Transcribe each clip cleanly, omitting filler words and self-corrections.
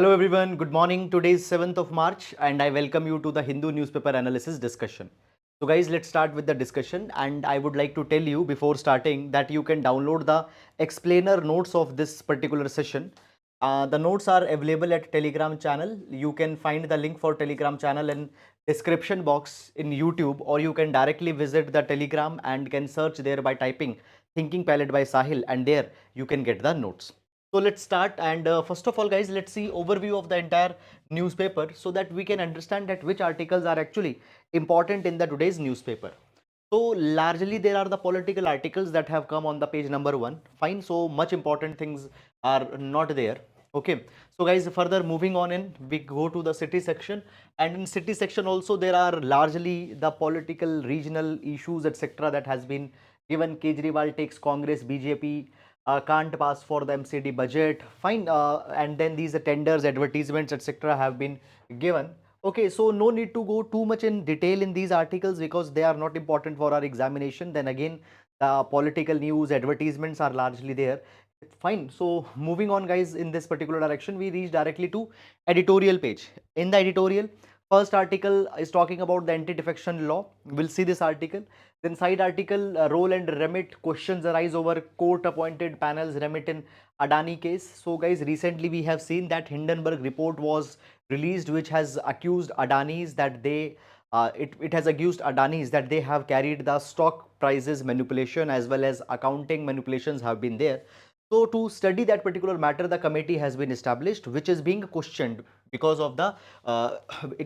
Hello everyone, good morning. Today is 7th of March and I welcome you to the Hindu newspaper analysis discussion. So guys, let's start with the discussion, and I would like to tell you before starting that you can download the explainer notes of this particular session. The notes are available at Telegram channel. You can find the link for Telegram channel in description box in YouTube, or you can directly visit the Telegram and can search there by typing Thinking Palette by Sahil, and there you can get the notes. So let's start, and first of all guys, let's see overview of the entire newspaper so that we can understand that which articles are actually important in the today's newspaper. So largely there are the political articles that have come on the page number 1. Fine, so much important things are not there. Okay, so guys, further moving on in, we go to the city section, and in city section also there are largely the political regional issues etc. that has been given. Kejriwal takes Congress, BJP can't pass for the MCD budget. Fine, and then these tenders, advertisements etc. have been given. Okay, so no need to go too much in detail in these articles because they are not important for our examination. Then again, the political news, advertisements are largely there. Fine, so moving on guys, in this particular direction we reach directly to editorial page. In the editorial, first article is talking about the anti-defection law. We'll see this article. Then side article, role and remit, questions arise over court appointed panels remit in Adani case. So guys, recently we have seen that Hindenburg report was released, which has accused Adani's that it has accused Adani's that they have carried the stock prices manipulation as well as accounting manipulations have been there. So to study that particular matter, the committee has been established, which is being questioned because of the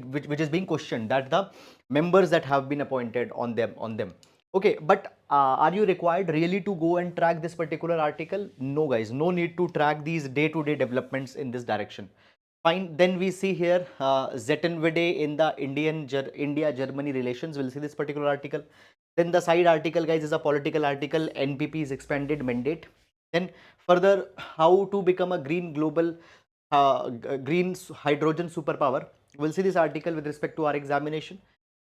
which is being questioned that the members that have been appointed on them. Okay, but are you required really to go and track this particular article? No guys, no need to track these day-to-day developments in this direction. Fine, then we see here Zettenvede in the India-Germany relations. We'll see this particular article. Then the side article guys is a political article, NPP's expanded mandate. Then further, how to become a green hydrogen superpower. We'll see this article with respect to our examination.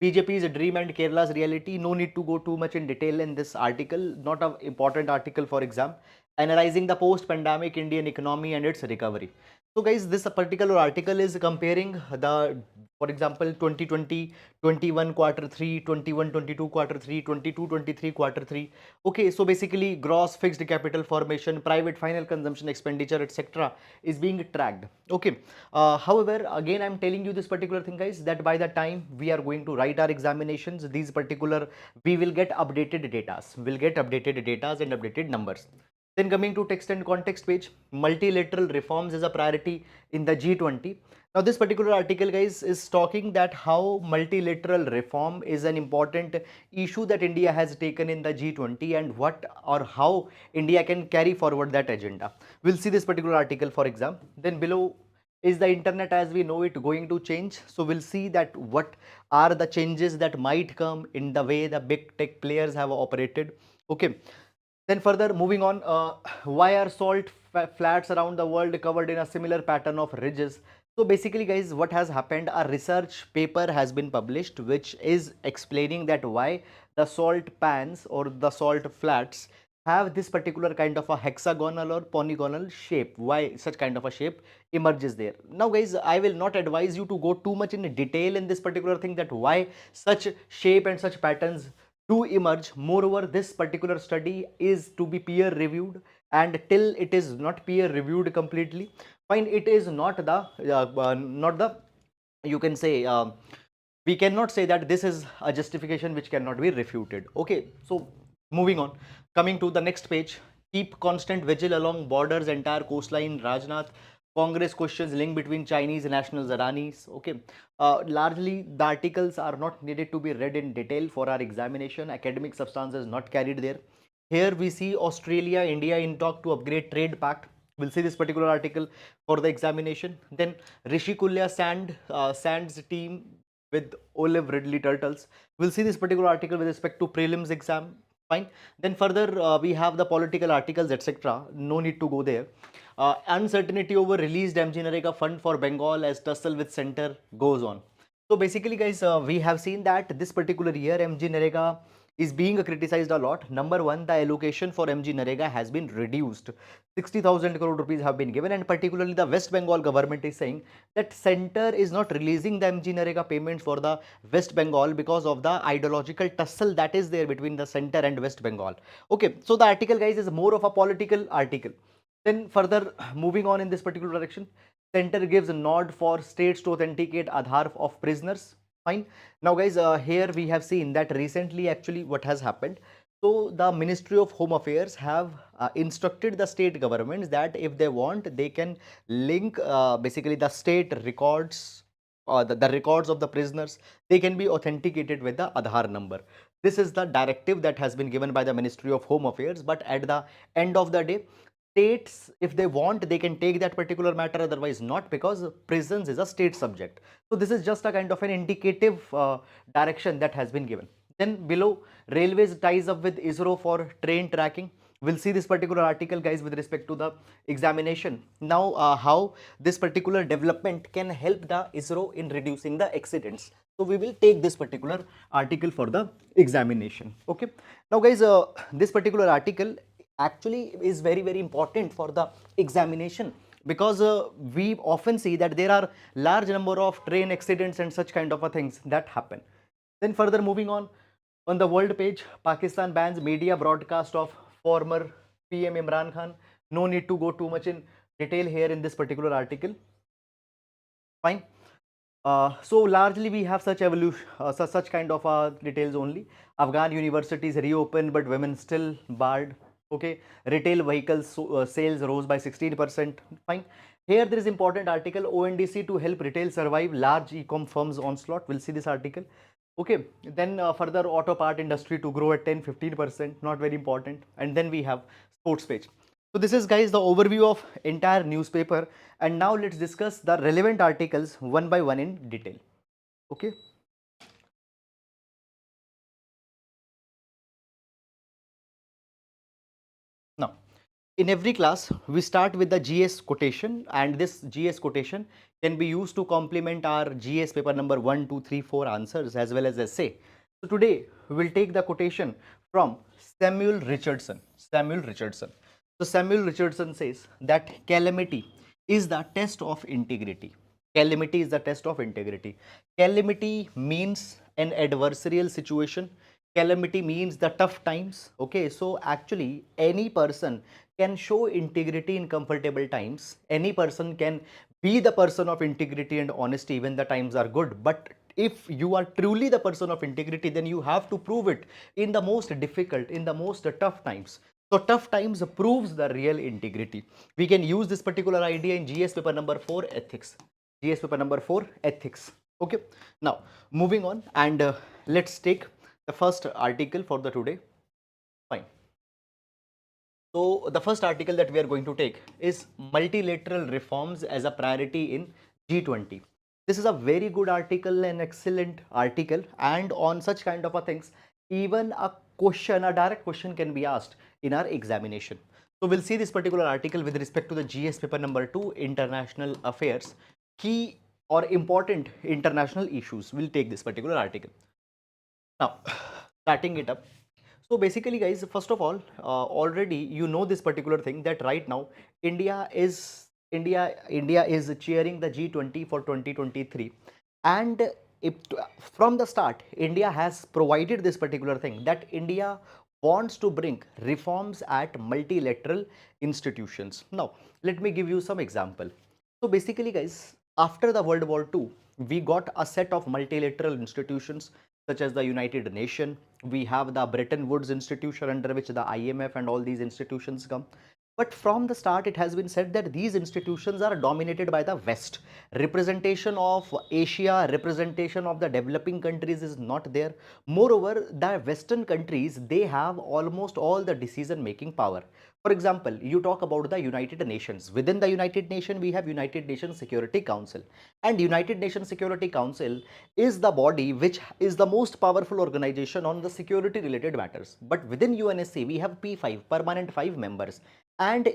BJP's dream and Kerala's reality. No need to go too much in detail in this article. Not an important article for exam. Analyzing the post-pandemic Indian economy and its recovery. So guys, this particular article is comparing the, for example, 2020, 21 quarter 3, 21, 22 quarter 3, 22, 23 quarter 3. Okay, so basically gross fixed capital formation, private final consumption expenditure, etc. is being tracked. Okay, however, again, I'm telling you this particular thing guys, that by the time we are going to write our examinations, these particular, we will get updated data, and updated numbers. Then coming to text and context page, multilateral reforms is a priority in the G20. Now this particular article guys is talking that how multilateral reform is an important issue that India has taken in the G20 and what or how India can carry forward that agenda. We'll see this particular article for exam. Then below, is the internet as we know it going to change? So we'll see that what are the changes that might come in the way the big tech players have operated. Okay, then further moving on, why are salt flats around the world covered in a similar pattern of ridges? So basically guys, what has happened, a research paper has been published which is explaining that why the salt pans or the salt flats have this particular kind of a hexagonal or polygonal shape. Why such kind of a shape emerges there? Now guys, I will not advise you to go too much in detail in this particular thing that why such shape and such patterns to emerge. Moreover, this particular study is to be peer reviewed, and till it is not peer reviewed completely, fine, it is not the you can say we cannot say that this is a justification which cannot be refuted. Okay, so moving on, coming to the next page, keep constant vigil along borders, entire coastline, Rajnath. Congress questions link between Chinese nationals, Iranis. Okay, largely the articles are not needed to be read in detail for our examination. Academic substance is not carried there. Here we see Australia, India in talk to upgrade trade pact. We'll see this particular article for the examination. Then Rishi Kulya Sands team with olive Ridley turtles. We'll see this particular article with respect to prelims exam. Fine. Then further we have the political articles etc. No need to go there. Uncertainty over released MG fund for Bengal as tussle with center goes on. So basically guys, we have seen that this particular year MG is being criticized a lot. Number one, the allocation for MG Narega has been reduced. 60,000 crore rupees have been given, and particularly the West Bengal government is saying that center is not releasing the MG Narega payments for the West Bengal because of the ideological tussle that is there between the center and West Bengal. Okay, so the article, guys, is more of a political article. Then further moving on in this particular direction, center gives a nod for states to authenticate Aadhaar of prisoners. Fine. Now, guys, here we have seen that recently actually what has happened. So the Ministry of Home Affairs have instructed the state governments that if they want, they can link basically the state records, the records of the prisoners, they can be authenticated with the Aadhaar number. This is the directive that has been given by the Ministry of Home Affairs, but at the end of the day, states, if they want, they can take that particular matter, otherwise not, because prisons is a state subject. So this is just a kind of an indicative direction that has been given. Then below, railways ties up with ISRO for train tracking. We'll see this particular article, guys, with respect to the examination. Now, how this particular development can help the ISRO in reducing the accidents. So we will take this particular article for the examination. Okay. Now, guys, this particular article actually is very important for the examination, because we often see that there are large number of train accidents and such kind of a things that happen. Then further moving on the world page, Pakistan bans media broadcast of former PM Imran Khan. No need to go too much in detail here in this particular article. Fine. So largely we have such evolution, such kind of details only. Afghan universities reopened, but women still barred. Okay, retail vehicles sales rose by 16%. Fine. Here there is important article, ONDC to help retail survive large e-com firms onslaught. We'll see this article. Okay, then further auto part industry to grow at 10-15%, not very important. And then we have sports page. So this is, guys, the overview of entire newspaper, and now let's discuss the relevant articles one by one in detail. Okay. Now, in every class, we start with the GS quotation, and this GS quotation can be used to complement our GS paper number 1, 2, 3, 4 answers as well as essay. So today, we will take the quotation from Samuel Richardson. Samuel Richardson. So Samuel Richardson says that calamity is the test of integrity. Calamity is the test of integrity. Calamity means an adversarial situation. Calamity means the tough times. Okay, so actually any person can show integrity in comfortable times. Any person can be the person of integrity and honesty when the times are good. But if you are truly the person of integrity, then you have to prove it in the most difficult, in the most tough times. So tough times proves the real integrity. We can use this particular idea in GS paper number 4 ethics. GS paper number 4 ethics. Okay. Now moving on, and let's take the first article for the today. Fine. So the first article that we are going to take is multilateral reforms as a priority in G20. This is a very good article, an excellent article, and on such kind of a things, even a question, a direct question can be asked in our examination. So we'll see this particular article with respect to the GS paper number 2, international affairs, key or important international issues. We'll take this particular article. Now, starting it up. So basically, guys, first of all, already you know this particular thing, that right now India is cheering the G20 for 2023, and if, from the start India has provided this particular thing, that India wants to bring reforms at multilateral institutions. Now let me give you some example. So basically, guys, after the World War II, we got a set of multilateral institutions such as the United Nations. We have the Bretton Woods institution, under which the IMF and all these institutions come. But from the start, it has been said that these institutions are dominated by the West. Representation of Asia, representation of the developing countries is not there. Moreover, the Western countries, they have almost all the decision-making power. For example, you talk about the United Nations. Within the United Nations, we have United Nations Security Council. And United Nations Security Council is the body which is the most powerful organization on the security related matters. But within UNSC, we have P5, permanent 5 members. And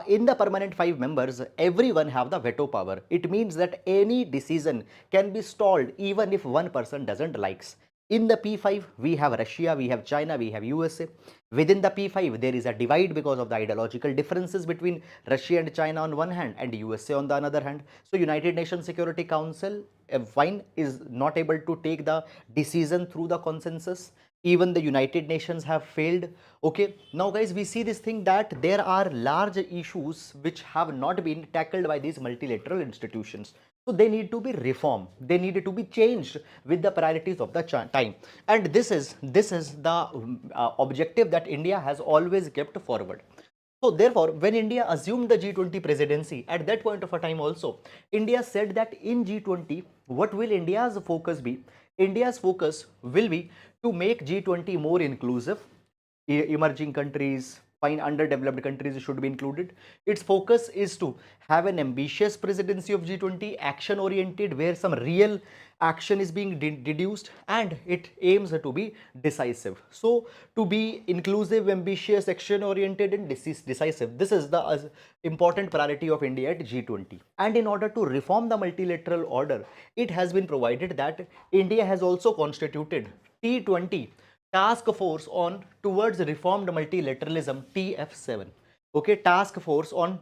in the permanent 5 members, everyone have the veto power. It means that any decision can be stalled even if one person doesn't likes. In the P5, we have Russia, we have China, we have USA. Within the P5, there is a divide because of the ideological differences between Russia and China on one hand and USA on the other hand. So United Nations Security Council, fine, is not able to take the decision through the consensus. Even the United Nations have failed. Okay, now guys, we see this thing that there are large issues which have not been tackled by these multilateral institutions. So they need to be reformed. They need to be changed with the priorities of the time. And this is the objective that India has always kept forward. So therefore, when India assumed the G20 presidency, at that point of a time also, India said that in G20, what will India's focus be? India's focus will be to make G20 more inclusive. Emerging countries, fine, underdeveloped countries should be included. Its focus is to have an ambitious presidency of G20, action oriented, where some real action is being deduced, and it aims to be decisive. So to be inclusive, ambitious, action oriented and decisive, this is the important priority of India at G20. And in order to reform the multilateral order, it has been provided that India has also constituted T20 task force on towards reformed multilateralism, TF7. Okay, task force on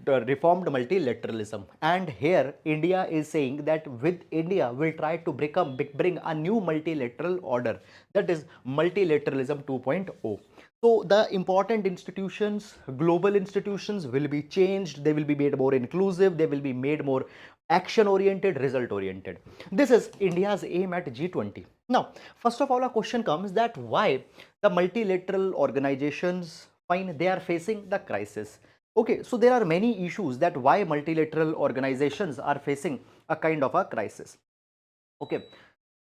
reformed multilateralism. And here India is saying that with India will try to bring a new multilateral order, that is multilateralism 2.0. So the important institutions, global institutions will be changed, they will be made more inclusive, they will be made more action oriented, result oriented. This is India's aim at G20. Now, first of all, a question comes that why the multilateral organizations, fine, they are facing the crisis. Okay, so there are many issues that why multilateral organizations are facing a kind of a crisis. Okay,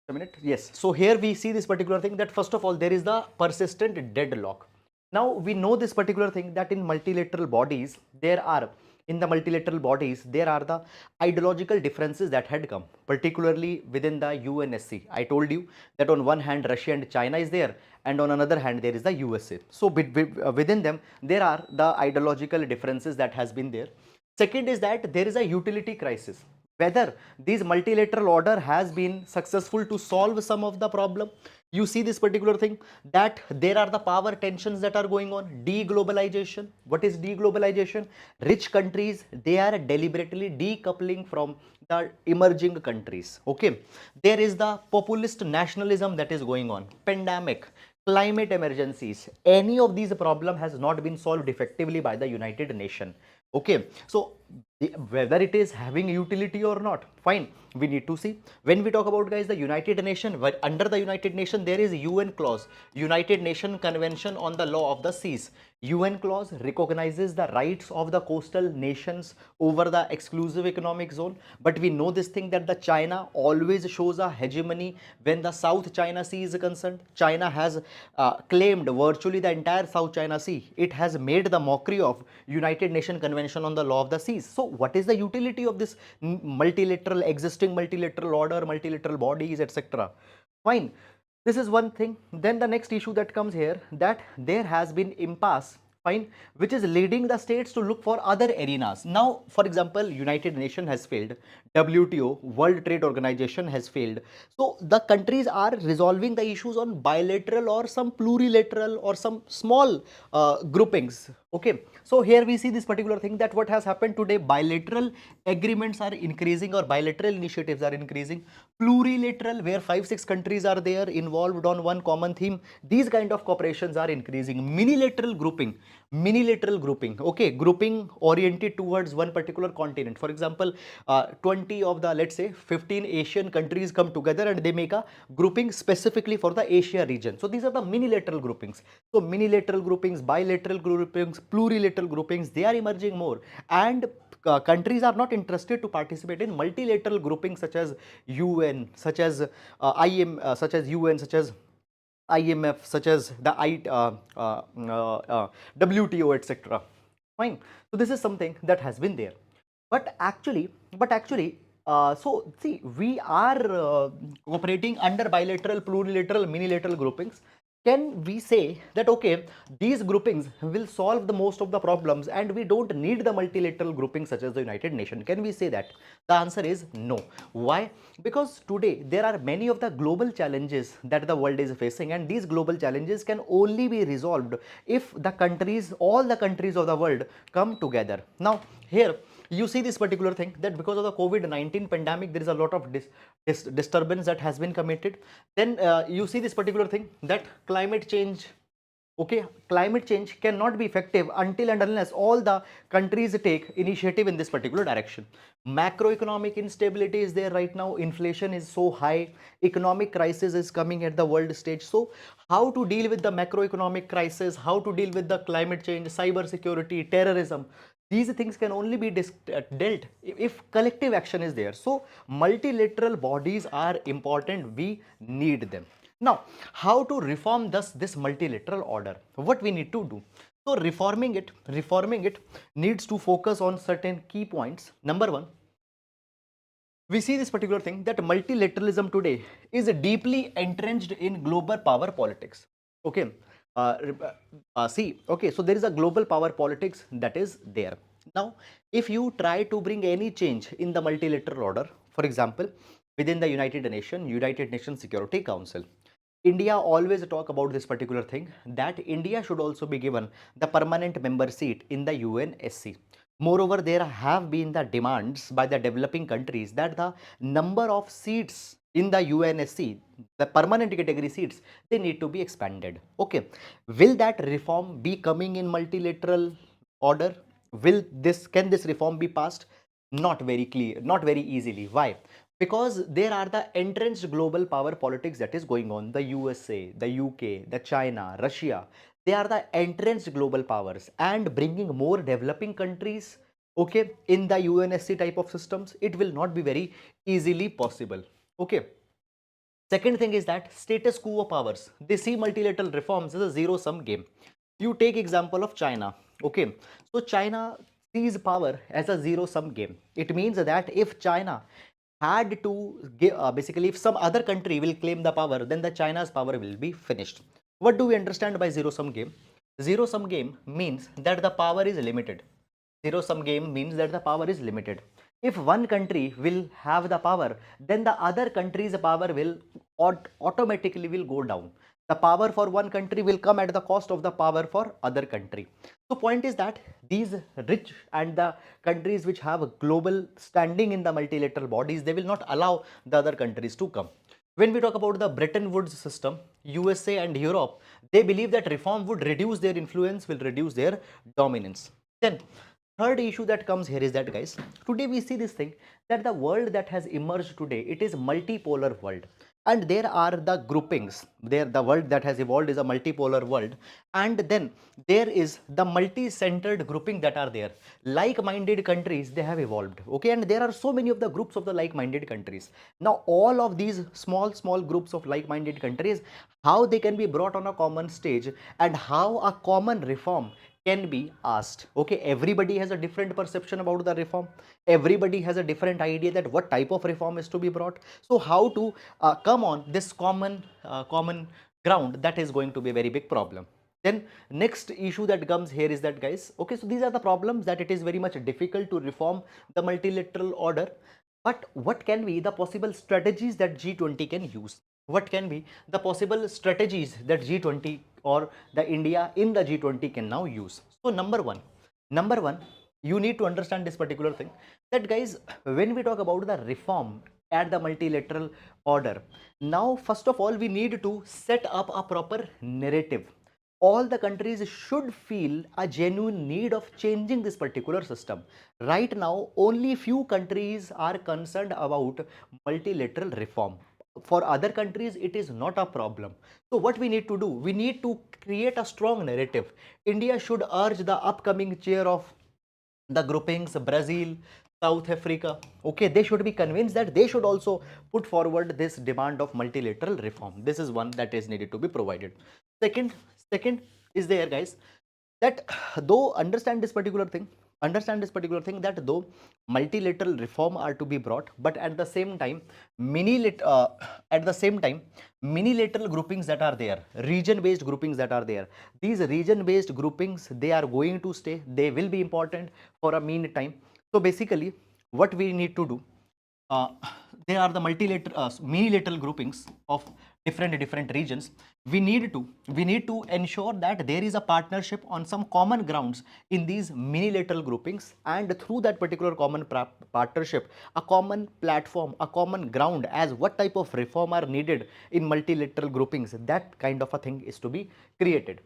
a minute. Yes, so here we see this particular thing that first of all, there is the persistent deadlock. Now we know this particular thing that in multilateral bodies, there are the ideological differences that had come, particularly within the UNSC. I told you that on one hand Russia and China is there, and on another hand there is the USA. So within them there are the ideological differences that has been there. Second is that there is a utility crisis, whether this multilateral order has been successful to solve some of the problem. You see this particular thing that there are the power tensions that are going on. Deglobalization. What is deglobalization? Rich countries, they are deliberately decoupling from the emerging countries. Okay, there is the populist nationalism that is going on. Pandemic, climate emergencies, any of these problem has not been solved effectively by the United Nations. Okay, so whether it is having utility or not, fine, we need to see. When we talk about, guys, the United Nation, under the United Nation there is UN clause, United Nation Convention on the Law of the Seas. UN clause recognizes the rights of the coastal nations over the exclusive economic zone, but we know this thing that the China always shows a hegemony when the South China Sea is concerned. China has claimed virtually the entire South China Sea. It has made the mockery of United Nation Convention on the Law of the Seas. So what is the utility of this existing multilateral order, multilateral bodies, etc.? Fine, this is one thing. Then the next issue that comes here, that there has been impasse, fine, which is leading the states to look for other arenas. Now, for example, United Nations has failed, WTO, World Trade Organization has failed. So the countries are resolving the issues on bilateral or some plurilateral or some small groupings. Okay, so here we see this particular thing that what has happened today, bilateral agreements are increasing or bilateral initiatives are increasing. Plurilateral, where 5-6 countries are there involved on one common theme, these kind of cooperations are increasing. Minilateral grouping, okay, grouping oriented towards one particular continent. For example, 20 of the, let's say 15 Asian countries come together and they make a grouping specifically for the Asia region. So these are the minilateral groupings. So minilateral groupings, bilateral groupings, plurilateral groupings, they are emerging more, and countries are not interested to participate in multilateral groupings such as UN, such as IMF, such as the WTO, etc. Fine. So this is something that has been there. But actually, so see, we are operating under bilateral, plurilateral, minilateral groupings. can we say that okay, these groupings will solve the most of the problems and we don't need the multilateral groupings such as the United Nations? Can we say that? The answer is no. Why? Because today there are many of the global challenges that the world is facing, and these global challenges can only be resolved if the countries, all the countries of the world come together. Now here you see this particular thing, that because of the COVID-19 pandemic there is a lot of disturbance that has been committed. Then you see this particular thing, that climate change, okay, climate change cannot be effective until and unless all the countries take initiative in this particular direction. Macroeconomic instability is there right now, inflation is so high, economic crisis is coming at the world stage. So how to deal with the macroeconomic crisis, how to deal with the climate change, cyber security, terrorism, these things can only be dealt if collective action is there. So multilateral bodies are important, we need them. Now, how to reform this multilateral order? What we need to do? So reforming it needs to focus on certain key points. Number one, we see this particular thing, that multilateralism today is deeply entrenched in global power politics. Okay, see, okay, so there is a global power politics that is there. Now, if you try to bring any change in the multilateral order, for example, within the United Nations Security Council, India always talk about this particular thing, that India should also be given the permanent member seat in the UNSC. Moreover, there have been the demands by the developing countries that the number of seats in the UNSC, the permanent category seats, they need to be expanded. Okay, will that reform be coming in multilateral order? Can this reform be passed? Not very clear, not very easily. Why? Because there are the entrenched global power politics that is going on. The USA, the UK, the China, Russia, they are the entrenched global powers, and bringing more developing countries, okay, in the UNSC type of systems, it will not be very easily possible. Okay. Second thing is that status quo powers, they see multilateral reforms as a zero sum game. You take example of China. Okay, so China sees power as a zero sum game. It means that if China had to give, basically if some other country will claim the power, then the China's power will be finished. What do we understand by zero sum game? Zero sum game means that the power is limited. Zero sum game means that the power is limited. If one country will have the power, then the other country's power will automatically will go down. The power for one country will come at the cost of the power for other country. So point is that these rich and the countries which have a global standing in the multilateral bodies, they will not allow the other countries to come. When we talk about the Bretton Woods system, USA and Europe, they believe that reform would reduce their influence, will reduce their dominance. Then third issue that comes here is that, guys, today we see this thing, that the world that has emerged today, it is multipolar world, and there are the groupings there. The world that has evolved is a multipolar world, and then there is the multi-centered grouping that are there. Like-minded countries, they have evolved, okay, and there are so many of the groups of the like-minded countries. Now all of these small groups of like-minded countries, how they can be brought on a common stage, and how a common reform can be asked. Okay, everybody has a different perception about the reform, everybody has a different idea that what type of reform is to be brought. So how to come on this common ground, that is going to be a very big problem. Then next issue that comes here is that, guys, okay, so these are the problems, that it is very much difficult to reform the multilateral order. But what can be the possible strategies that G20 can use? What can be the possible strategies that G20 or the India in the G20 can now use? So number one, you need to understand this particular thing, that, guys, when we talk about the reform at the multilateral order, now first of all we need to set up a proper narrative. All the countries should feel a genuine need of changing this particular system. Right now, only few countries are concerned about multilateral reform. For other countries, it is not a problem. So what we need to do, we need to create a strong narrative. India should urge the upcoming chair of the groupings, Brazil, South Africa, okay, they should be convinced that they should also put forward this demand of multilateral reform. This is one that is needed to be provided. Second, second is there, guys, that though understand this particular thing, understand this particular thing, that though multilateral reform are to be brought, but at the same time, at the same time, minilateral groupings that are there, region-based groupings that are there, these region-based groupings, they are going to stay. They will be important for a meantime. So basically, what we need to do, uh, they are the minilateral groupings of different regions. We need to ensure that there is a partnership on some common grounds in these minilateral groupings, and through that particular common partnership, a common platform, a common ground as what type of reform are needed in multilateral groupings, that kind of a thing is to be created.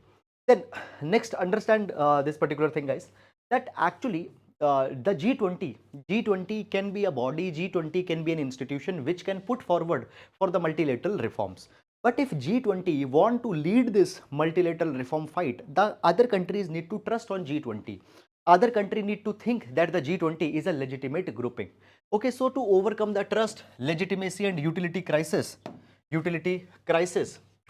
Then next, understand this particular thing, guys, that actually the G20 can be a body, G20 can be an institution which can put forward for the multilateral reforms. But if G20 want to lead this multilateral reform fight, the other countries need to trust on G20. Other country need to think that the G20 is a legitimate grouping. Okay, so to overcome the trust, legitimacy and utility crisis,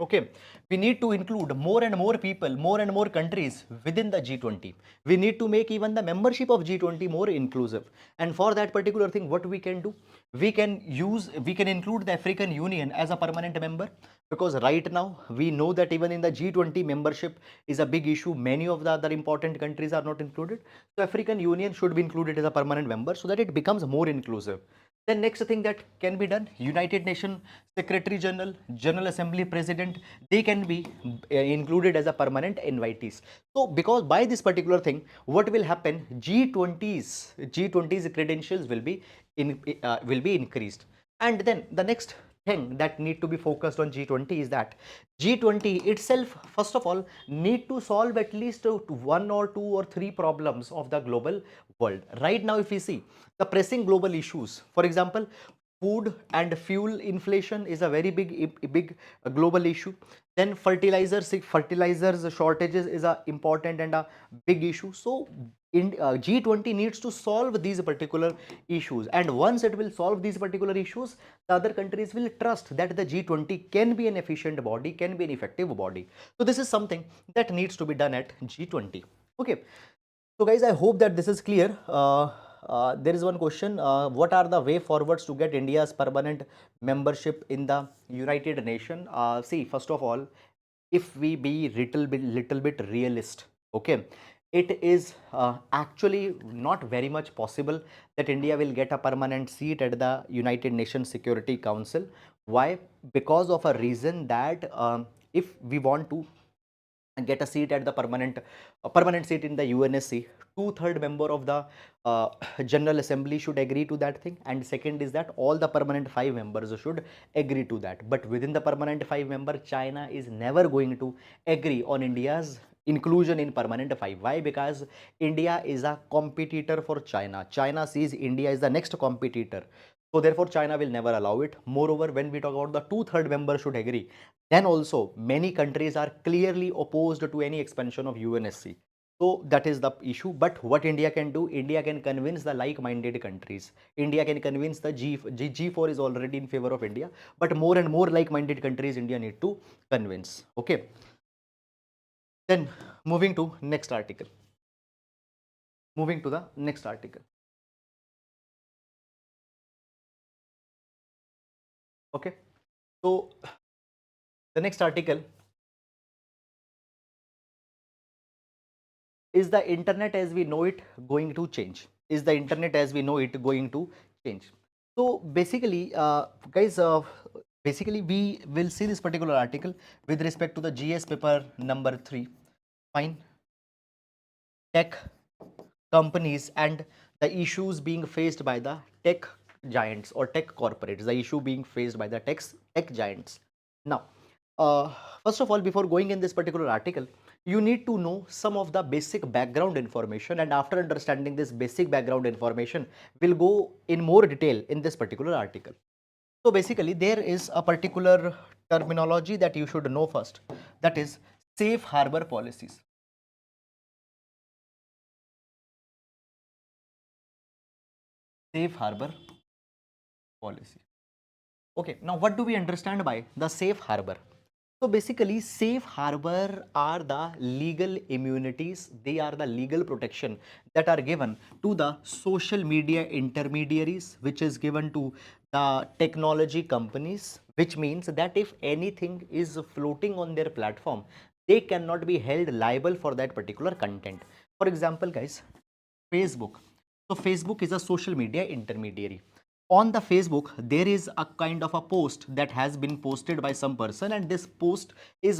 okay, we need to include more and more people, more and more countries within the G20. We need to make even the membership of G20 more inclusive. And for that particular thing, what we can do, we can include the African Union as a permanent member, because right now we know that even in the G20, membership is a big issue. Many of the other important countries are not included. So African Union should be included as a permanent member so that it becomes more inclusive. Then next thing that can be done, United Nations Secretary General, General Assembly President, they can be included as a permanent invitees. So because by this particular thing, what will happen, G20's credentials will be increased. And then the next thing that need to be focused on G20 is that G20 itself, first of all, need to solve at least one or two or three problems of the global world. Right now, if we see the pressing global issues, for example, food and fuel inflation is a very big global issue. Then fertilizers shortages is a important and a big issue. So G20 needs to solve these particular issues, and once it will solve these particular issues, the other countries will trust that the G20 can be an efficient body, can be an effective body. So this is something that needs to be done at G20. Okay, so guys, I hope that this is clear. There is one question, what are the way forwards to get India's permanent membership in the United Nations? See, first of all, if we be little bit realist, okay, it is actually not very much possible that India will get a permanent seat at the United Nations Security Council. Why? Because of a reason that if we want to get a seat at the permanent seat in the UNSC, two-third member of the uh, General Assembly should agree to that thing, and second is that all the permanent five members should agree to that. But within the permanent five member, China is never going to agree on India's inclusion in permanent five. Why? Because India is a competitor for China. China sees India as the next competitor. So therefore, China will never allow it. Moreover, when we talk about the two-third member should agree, then also many countries are clearly opposed to any expansion of UNSC. So that is the issue. But what India can do, India can convince the like-minded countries. India can convince the G4 is already in favor of India, but more and more like-minded countries India need to convince. Okay. Then moving to next article. Moving to the next article. Okay. So the next article, is the internet as we know it going to change? Is the internet as we know it going to change? So basically, guys, basically we will see this particular article with respect to the GS paper number 3. Fine. Tech companies and the issues being faced by the tech giants or tech corporates, the issue being faced by the tech giants. Now, uh, first of all, before going in this particular article, you need to know some of the basic background information, and after understanding this basic background information, we'll go in more detail in this particular article. So basically, there is a particular terminology that you should know first, that is safe harbor policies. Safe harbor policy. Okay, now what do we understand by the safe harbor? So basically, safe harbor are the legal immunities, they are the legal protection that are given to the social media intermediaries, which is given to the technology companies, which means that if anything is floating on their platform, they cannot be held liable for that particular content. For example, guys, Facebook. So Facebook is a social media intermediary. On the Facebook, there is a kind of a post that has been posted by some person, and this post is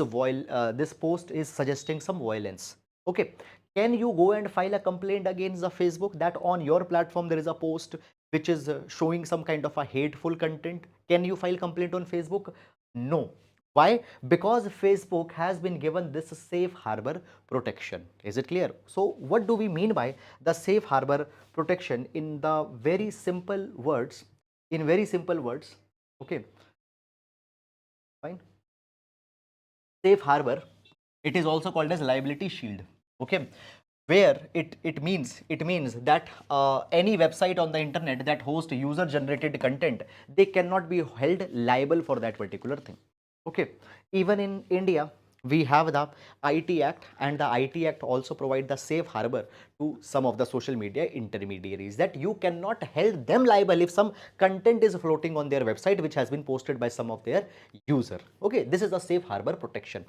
suggesting some violence. Okay, can you go and file a complaint against the Facebook that on your platform there is a post which is showing some kind of a hateful content? Can you file complaint on Facebook? No. Why? Because Facebook has been given this safe harbor protection. Is it clear? So what do we mean by the safe harbor protection in the very simple words? In very simple words, okay, fine. Safe harbor, it is also called as liability shield. Okay, where it means that any website on the internet that hosts user generated content, they cannot be held liable for that particular thing. Okay, even in India we have the IT Act, and the IT Act also provide the safe harbor to some of the social media intermediaries, that you cannot hold them liable if some content is floating on their website which has been posted by some of their user. Okay, this is the safe harbor protection.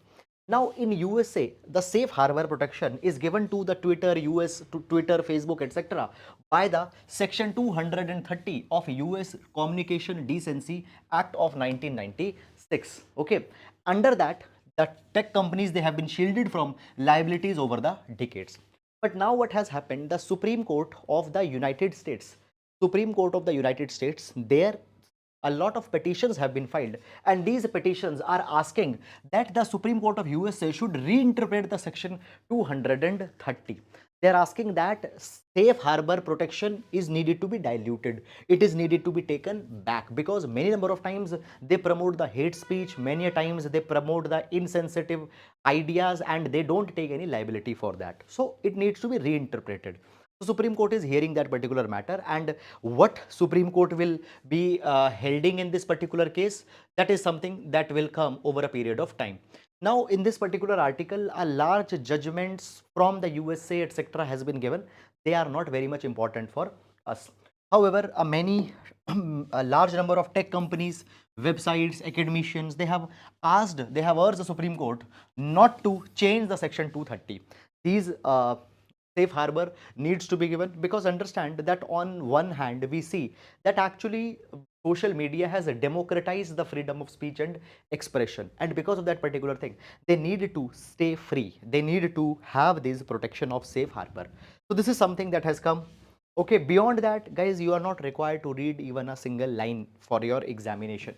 Now in USA, the safe harbor protection is given to the Twitter, Twitter, Facebook, etc. by the Section 230 of US Communication Decency Act of 1996. Okay, under that, the tech companies, they have been shielded from liabilities over the decades. But now what has happened? The Supreme Court of the United States, there a lot of petitions have been filed, and these petitions are asking that the Supreme Court of USA should reinterpret the Section 230. They are asking that safe harbor protection is needed to be diluted. It is needed to be taken back, because many number of times they promote the hate speech, many times they promote the insensitive ideas, and they don't take any liability for that. So it needs to be reinterpreted. So Supreme Court is hearing that particular matter, and what Supreme Court will be holding in this particular case, that is something that will come over a period of time. Now in this particular article, a large judgments from the USA etc. has been given. They are not very much important for us. However, a large number of tech companies, websites, academicians, they have urged the Supreme Court not to change the Section 230. These safe harbor needs to be given, because understand that on one hand we see that actually social media has democratized the freedom of speech and expression, and because of that particular thing they need to stay free, they need to have this protection of safe harbor. So this is something that has come. Okay, beyond that, guys, you are not required to read even a single line for your examination.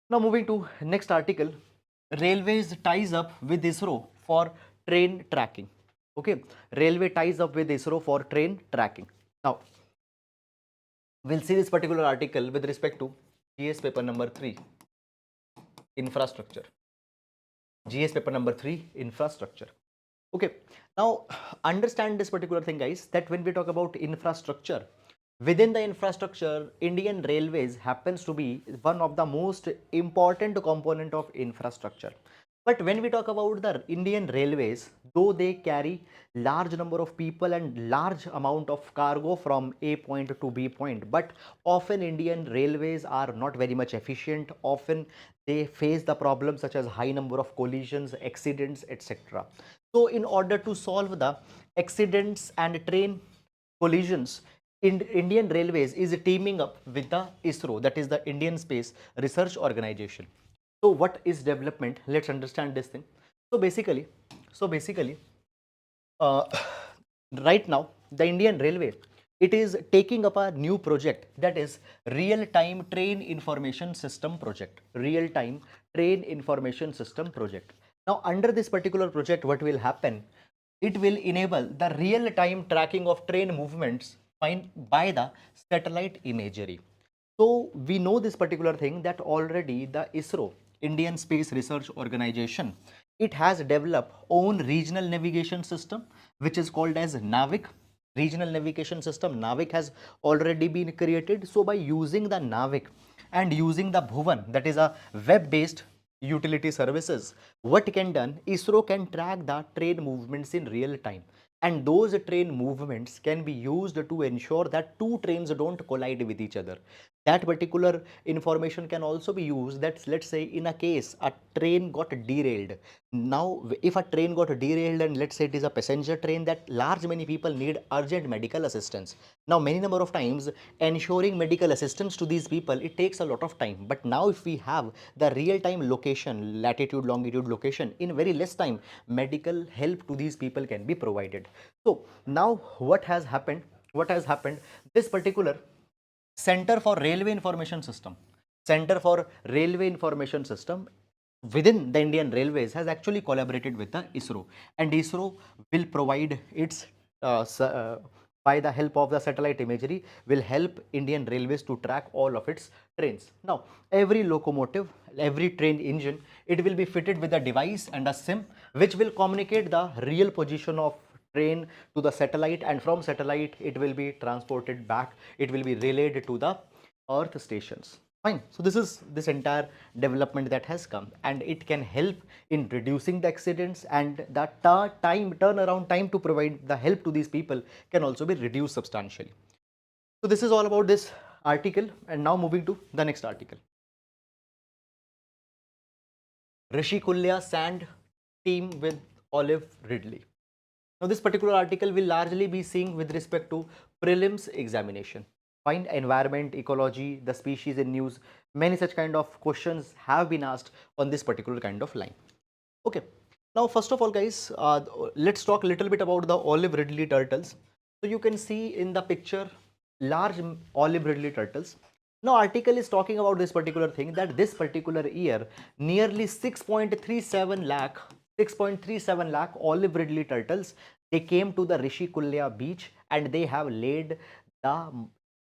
Now moving to next article, railways ties up with ISRO for train tracking. Okay, railway ties up with ISRO for train tracking. Now we'll see this particular article with respect to GS paper number 3, infrastructure. GS paper number 3, infrastructure. Okay, now understand this particular thing, guys, that when we talk about infrastructure, within the infrastructure, Indian Railways happens to be one of the most important component of infrastructure. But when we talk about the Indian Railways, though they carry large number of people and large amount of cargo from A point to B point, but often Indian Railways are not very much efficient. Often they face the problems such as high number of collisions, accidents, etc. So in order to solve the accidents and train collisions, Indian Railways is teaming up with the ISRO, that is the Indian Space Research Organization. So what is development? Let's understand this thing. So basically, uh, right now the Indian Railway, it is taking up a new project, that is real-time train information system project. Real-time train information system project. Now under this particular project, what will happen? It will enable the real-time tracking of train movements by the satellite imagery. So we know this particular thing, that already the ISRO, Indian Space Research Organization, it has developed own regional navigation system which is called as NAVIC. Regional navigation system NAVIC has already been created. So by using the NAVIC and using the Bhuvan, that is a web-based utility services. What can done? ISRO can track the train movements in real time, and those train movements can be used to ensure that two trains don't collide with each other. That particular information can also be used that, let's say, in a case a train got derailed. Now if a train got derailed and let's say it is a passenger train, that large many people need urgent medical assistance. Now many number of times ensuring medical assistance to these people, it takes a lot of time. But now if we have the real time location, latitude longitude location, in very less time medical help to these people can be provided. So now what has happened, this particular Center for Railway Information System, Center for Railway Information System within the Indian Railways has actually collaborated with the ISRO, and ISRO will provide its by the help of the satellite imagery, will help Indian Railways to track all of its trains. Now every locomotive, every train engine, it will be fitted with a device and a SIM which will communicate the real position of train to the satellite, and from satellite it will be transported back, it will be relayed to the earth stations. Fine. So this is this entire development that has come, and it can help in reducing the accidents, and the turnaround time to provide the help to these people can also be reduced substantially. So this is all about this article, and now moving to the next article. Rishi Kulya sand team with Olive Ridley. Now this particular article will largely be seeing with respect to prelims examination. Fine, environment, ecology, the species in news, many such kind of questions have been asked on this particular kind of line. Okay, now first of all guys, let's talk a little bit about the Olive Ridley turtles. So you can see in the picture large Olive Ridley turtles. Now article is talking about this particular thing, that this particular year nearly 6.37 lakh Olive Ridley turtles, they came to the Rishi Kulya beach and they have laid the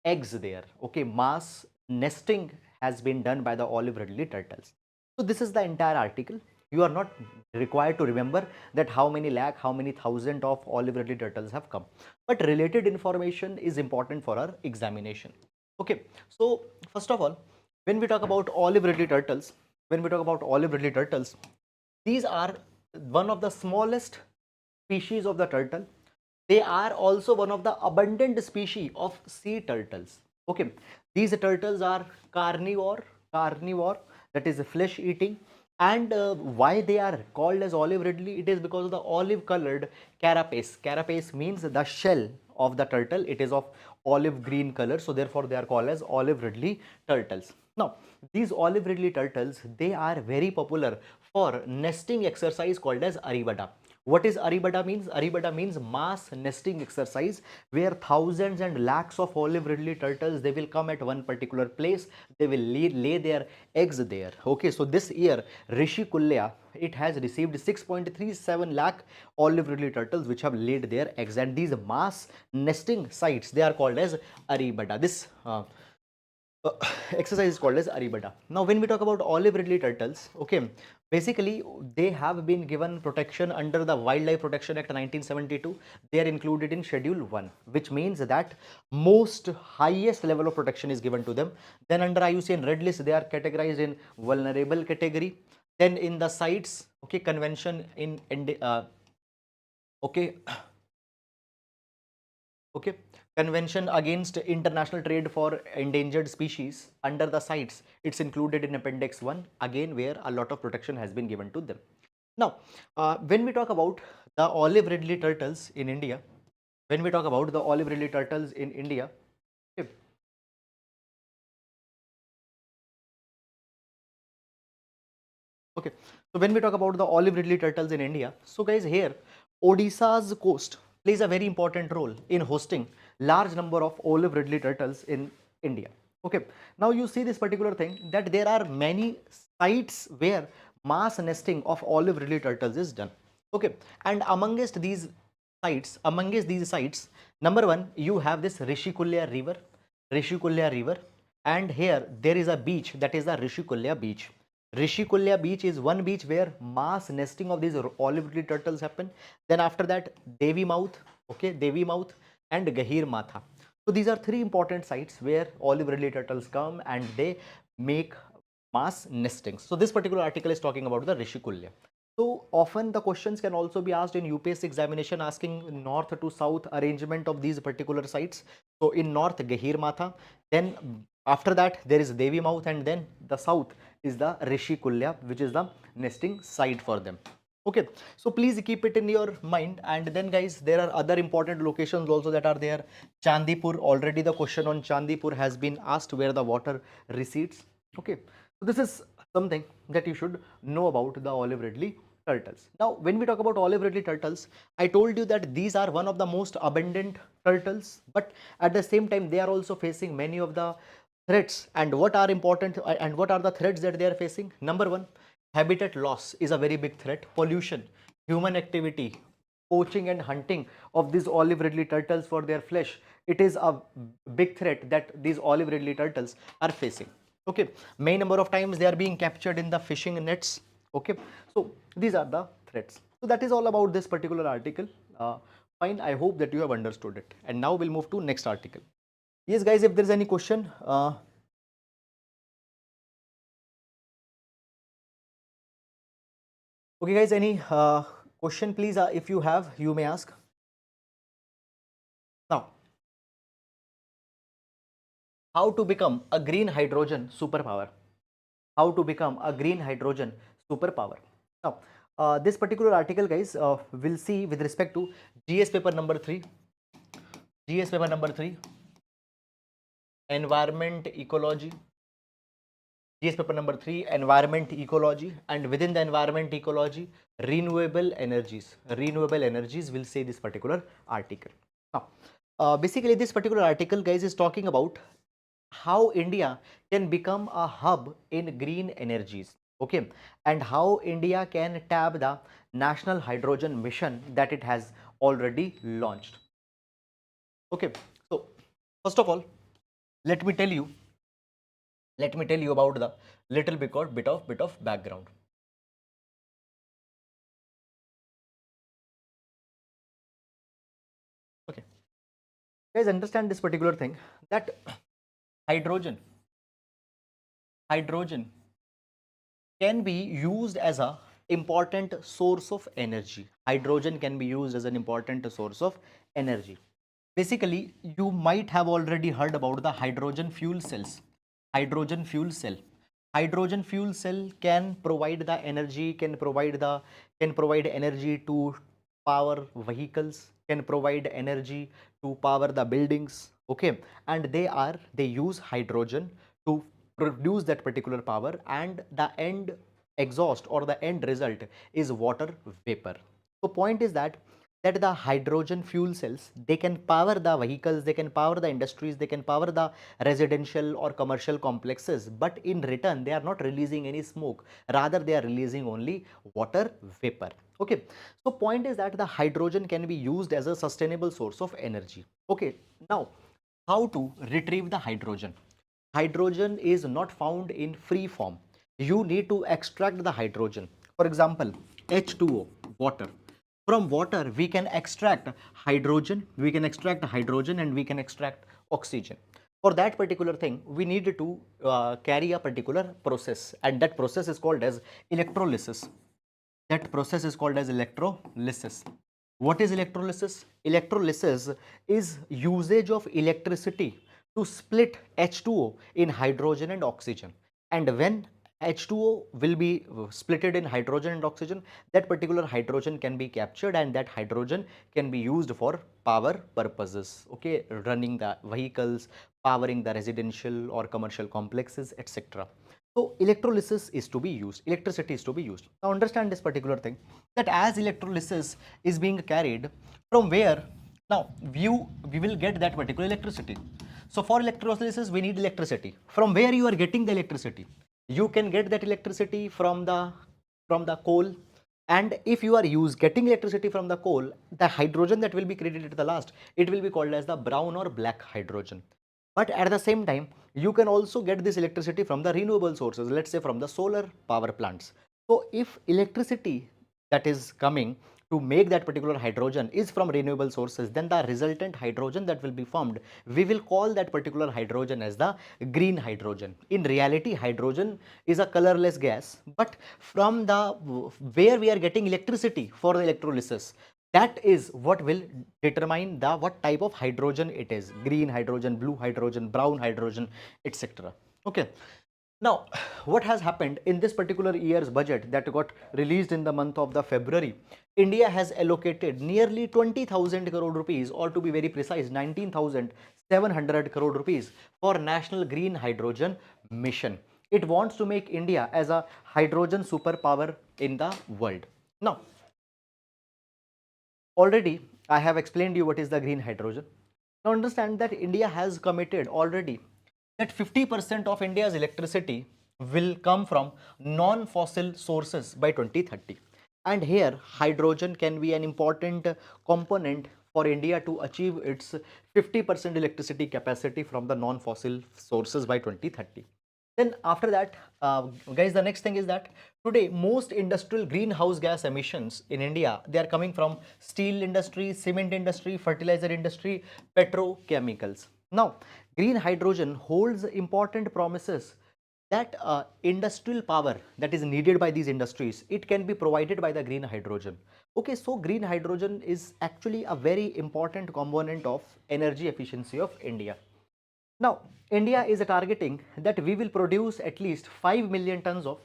eggs there. Okay, mass nesting has been done by the Olive Ridley turtles. So this is the entire article. You are not required to remember that how many lakh, how many thousand of Olive Ridley turtles have come, but related information is important for our examination. Okay, so first of all, when we talk about Olive Ridley turtles, these are one of the smallest species of the turtle. They are also one of the abundant species of sea turtles. Okay, these turtles are carnivore, that is flesh eating. And why they are called as Olive Ridley? It is because of the olive colored carapace. Carapace means the shell of the turtle. It is of olive green color, so therefore they are called as Olive Ridley turtles. Now these Olive Ridley turtles, they are very popular for nesting exercise called as Aribada. What is Aribada means? Aribada means mass nesting exercise, where thousands and lakhs of Olive Ridley turtles, they will come at one particular place, they will lay their eggs there. Okay, so this year Rishi Kulya, it has received 6.37 lakh Olive Ridley turtles which have laid their eggs, and these mass nesting sites, they are called as Aribada. This exercise is called as Aribada. Now when we talk about Olive Ridley turtles, okay, basically they have been given protection under the Wildlife Protection Act 1972. They are included in Schedule 1, which means that most highest level of protection is given to them. Then under IUCN Red List, they are categorized in vulnerable category. Then in the sites, okay, convention in okay okay, Convention Against International Trade for Endangered Species, under the sites, it's included in Appendix 1, again where a lot of protection has been given to them. Now when we talk about the Olive Ridley turtles in India, okay, okay, so when we talk about the Olive Ridley turtles in India, so guys, here Odisha's coast plays a very important role in hosting large number of Olive Ridley turtles in India. Okay, now you see this particular thing, that there are many sites where mass nesting of Olive Ridley turtles is done. Okay, and amongst these sites, number one, you have this Rishi Kulya river, and here there is a beach, that is the Rishi Kulya beach. Rishi Kulya beach is one beach where mass nesting of these Olive Ridley turtles happen. Then after that, Devi Mouth, okay, Devi Mouth and Gahir Matha. So these are three important sites where Olive Ridley turtles come and they make mass nestings. So this particular article is talking about the Rishikulya. So often the questions can also be asked in UPSC examination asking north to south arrangement of these particular sites. So in north Gahir Matha, then after that there is Devi Mouth, and then the south is the Rishikulya, which is the nesting site for them. Okay, so please keep it in your mind. And then guys, there are other important locations also that are there. Chandipur, already the question on Chandipur has been asked, where the water recedes. Okay, so this is something that you should know about the olive ridley turtles. Now, when we talk about olive ridley turtles, I told you that these are one of the most abundant turtles, but at the same time, they are also facing many of the threats. And what are important and what are the threats that they are facing? Number one, habitat loss is a very big threat. Pollution, human activity, poaching and hunting of these olive ridley turtles for their flesh. It is a big threat that these olive ridley turtles are facing. Okay, many number of times they are being captured in the fishing nets. Okay, so these are the threats. So that is all about this particular article. Fine, I hope that you have understood it. And now we'll move to next article. Yes, guys, if there is any question. Okay, guys, any question, please? If you have, you may ask. Now, how to become a green hydrogen superpower? How to become a green hydrogen superpower? Now, this particular article, guys, we'll see with respect to GS paper number 3. GS paper number 3, environment ecology. GS paper number 3, environment ecology, and within the environment ecology, renewable energies. Renewable energies will say this particular article. Now, basically this particular article, guys, is talking about how India can become a hub in green energies. Okay, and how India can tap the national hydrogen mission that it has already launched. Okay, so first of all, let me tell you about the little bit of background. Okay, guys, understand this particular thing, that hydrogen can be used as a important source of energy. Hydrogen can be used as an important source of energy. Basically, you might have already heard about the hydrogen fuel cells. Hydrogen fuel cell. Hydrogen fuel cell can provide the energy, can provide energy to power vehicles, can provide energy to power the buildings. Okay, and they use hydrogen to produce that particular power, and the end exhaust or the end result is water vapor. So point is that the hydrogen fuel cells, they can power the vehicles, they can power the industries, they can power the residential or commercial complexes, but in return they are not releasing any smoke, rather they are releasing only water vapor. Okay, so point is that the hydrogen can be used as a sustainable source of energy. Okay, now how to retrieve the hydrogen? Hydrogen is not found in free form. You need to extract the hydrogen. For example, H2O, water. From water, we can extract hydrogen, and we can extract oxygen. For that particular thing, we need to carry a particular process, and that process is called as electrolysis. That process is called as electrolysis. What is electrolysis? Electrolysis is usage of electricity to split H2O in hydrogen and oxygen. And when H2O will be splitted in hydrogen and oxygen, that particular hydrogen can be captured, and that hydrogen can be used for power purposes. Okay, running the vehicles, powering the residential or commercial complexes, etc. So electrolysis is to be used, electricity is to be used. Now understand this particular thing, that as electrolysis is being carried, from where now we will get that particular electricity. So for electrolysis we need electricity. From where you are getting the electricity? You can get that electricity from the coal, and if you are getting electricity from the coal, the hydrogen that will be created at the last, it will be called as the brown or black hydrogen. But at the same time, you can also get this electricity from the renewable sources, let's say from the solar power plants. So if electricity that is coming to make that particular hydrogen is from renewable sources, then the resultant hydrogen that will be formed, we will call that particular hydrogen as the green hydrogen. In reality, hydrogen is a colorless gas, but from the where we are getting electricity for the electrolysis, that is what will determine the what type of hydrogen it is: green hydrogen, blue hydrogen, brown hydrogen, etc. Okay. Now, what has happened in this particular year's budget that got released in the month of the February, India has allocated nearly 20,000 crore rupees, or to be very precise, 19,700 crore rupees for National Green Hydrogen Mission. It wants to make India as a hydrogen superpower in the world. Now, already I have explained you what is the green hydrogen. Now understand that India has committed already that 50% of India's electricity will come from non-fossil sources by 2030. And here hydrogen can be an important component for India to achieve its 50% electricity capacity from the non-fossil sources by 2030. Then after that, guys, the next thing is that today most industrial greenhouse gas emissions in India, they are coming from steel industry, cement industry, fertilizer industry, petrochemicals. Now, green hydrogen holds important promises that industrial power that is needed by these industries, it can be provided by the green hydrogen. Okay, so green hydrogen is actually a very important component of energy efficiency of India. Now, India is targeting that we will produce at least 5 million tons of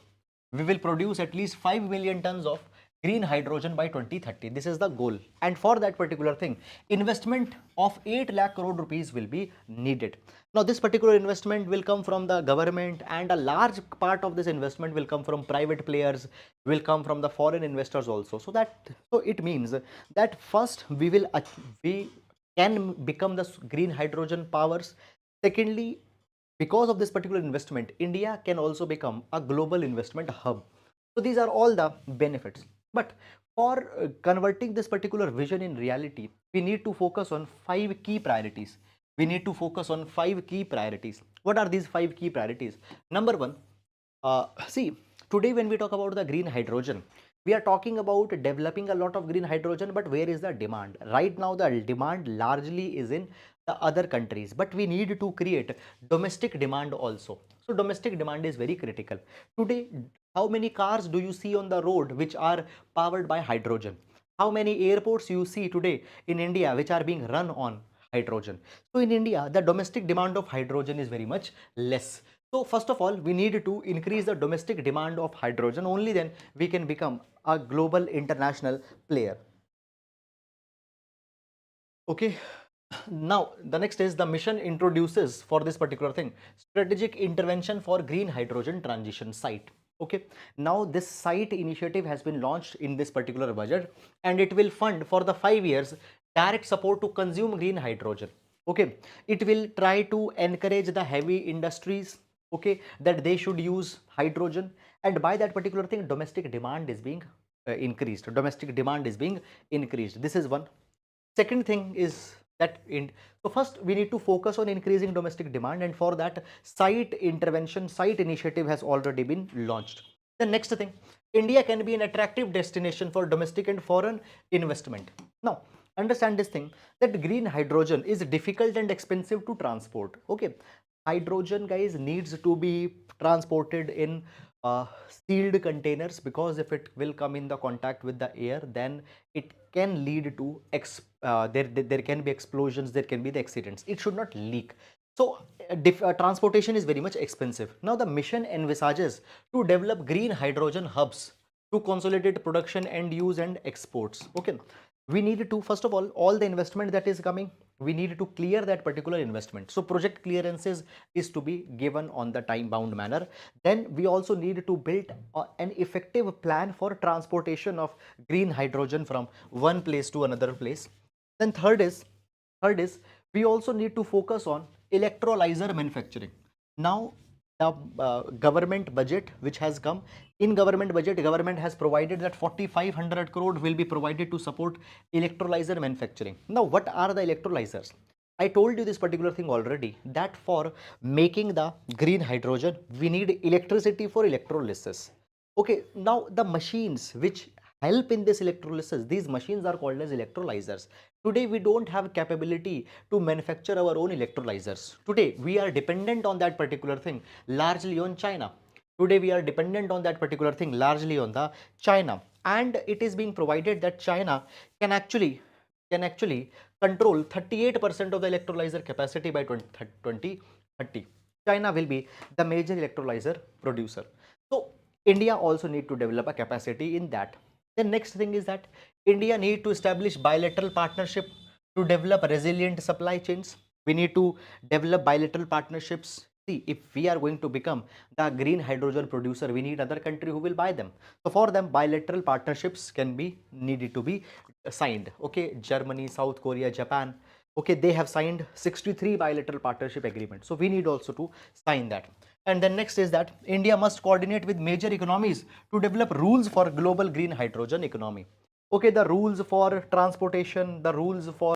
green hydrogen by 2030. This is the goal. And for that particular thing, investment of 8 lakh crore rupees will be needed. Now, this particular investment will come from the government, and a large part of this investment will come from private players, will come from the foreign investors also. So it means that first we can become the green hydrogen powers. Secondly, because of this particular investment, India can also become a global investment hub. So these are all the benefits. But for converting this particular vision in reality, we need to focus on 5 key priorities. What are these 5 key priorities? Number one, see, today when we talk about the green hydrogen, we are talking about developing a lot of green hydrogen, but where is the demand? Right now, the demand largely is in the other countries, but we need to create domestic demand also. So domestic demand is very critical. Today, how many cars do you see on the road which are powered by hydrogen? How many airports you see today in India which are being run on hydrogen? So in India, the domestic demand of hydrogen is very much less. So first of all, we need to increase the domestic demand of hydrogen. Only then we can become a global international player. Okay. Now, the next is the mission introduces for this particular thing, strategic intervention for green hydrogen transition site. Okay. Now, this site initiative has been launched in this particular budget, and it will fund for the 5 years direct support to consume green hydrogen. Okay. It will try to encourage the heavy industries, okay, that they should use hydrogen, and by that particular thing, domestic demand is being increased. This is one. Second thing is that so first we need to focus on increasing domestic demand, and for that site initiative has already been launched. The next thing, India can be an attractive destination for domestic and foreign investment. Now understand this thing, that green hydrogen is difficult and expensive to transport. Okay, hydrogen, guys, needs to be transported in sealed containers, because if it will come in the contact with the air, then it can lead to there can be explosions, there can be the accidents. It should not leak. So transportation is very much expensive. Now the mission envisages to develop green hydrogen hubs to consolidate production, end use and exports. Okay, we need to, first of all the investment that is coming, we need to clear that particular investment. So project clearances is to be given on the time bound manner. Then we also need to build an effective plan for transportation of green hydrogen from one place to another place. Then third is we also need to focus on electrolyzer manufacturing. Now the government budget which has come, in government budget, government has provided that 4,500 crore will be provided to support electrolyzer manufacturing. Now what are the electrolyzers? I told you this particular thing already, that for making the green hydrogen we need electricity for electrolysis. Okay, now the machines which help in this electrolysis. These machines are called as electrolyzers. Today we don't have capability to manufacture our own electrolyzers. Today we are dependent on that particular thing largely on China. Today we are dependent on that particular thing largely on the China, and it is being provided that China can actually control 38% of the electrolyzer capacity by 2030. China will be the major electrolyzer producer. So India also need to develop a capacity in that. The next thing is that India need to establish bilateral partnership to develop resilient supply chains. We need to develop bilateral partnerships. See, if we are going to become the green hydrogen producer, we need other country who will buy them. So for them, bilateral partnerships can be needed to be signed. Okay, Germany, South Korea, Japan. Okay, they have signed 63 bilateral partnership agreements. So we need also to sign that. And then next is that India must coordinate with major economies to develop rules for global green hydrogen economy. Okay, the rules for transportation, the rules for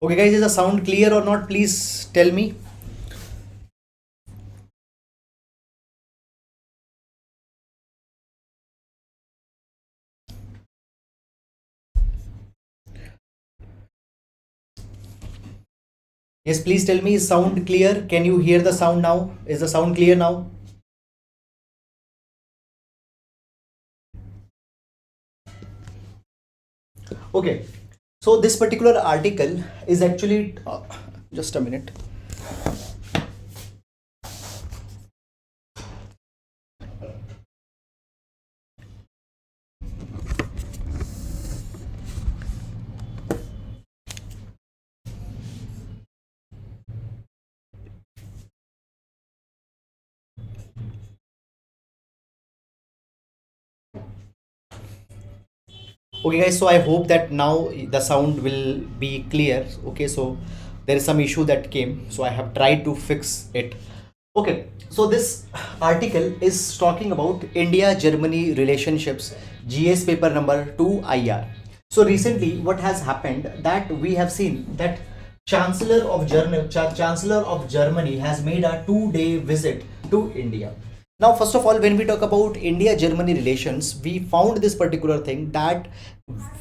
okay guys, is the sound clear or not? Please tell me. Yes, please tell me, is sound clear? Can you hear the sound now? Is the sound clear now? Okay, so this particular article is actually just a minute. Okay guys, so I hope that now the sound will be clear. Okay, so there is some issue that came, so I have tried to fix it. Okay, so this article is talking about India Germany relationships, GS paper number 2 IR. So recently what has happened, that we have seen that Chancellor of Germany has made a 2-day visit to India. Now, first of all, when we talk about India-Germany relations, we found this particular thing, that